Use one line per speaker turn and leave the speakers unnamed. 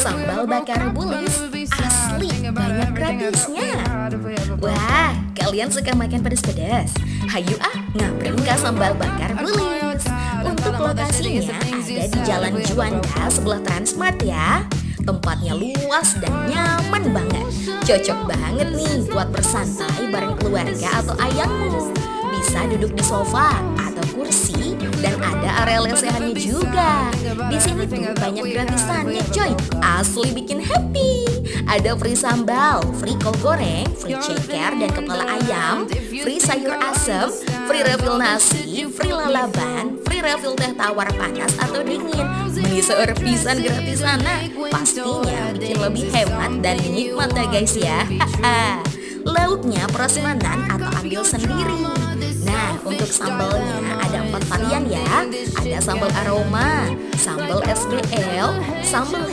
Sambal bakar bulis asli banyak gratisnya. Wah, kalian suka makan pedas-pedas? Hayu ngabring ke sambal bakar bulis. Untuk lokasinya ada di Jalan Juanda sebelah Transmart ya. Tempatnya luas dan nyaman banget. Cocok banget nih buat bersantai bareng keluarga atau ayahmu. Bisa duduk di sofa atau kursi dan ada area lesehannya juga. Di sini tuh banyak gratisannya coy. Asli bikin happy. Ada free sambal, free kol goreng, free ceker dan kepala ayam, free sayur asem, free refill nasi, free lalaban, free refill teh tawar panas atau dingin. Bisa pisan gratis sana. Pastinya bikin lebih hemat dan nikmat ya guys ya. Lauknya prasmanan atau ambil sendiri. Nah, untuk sambalnya ada 4 varian ya. Ada sambal aroma, sambal SBL, sambal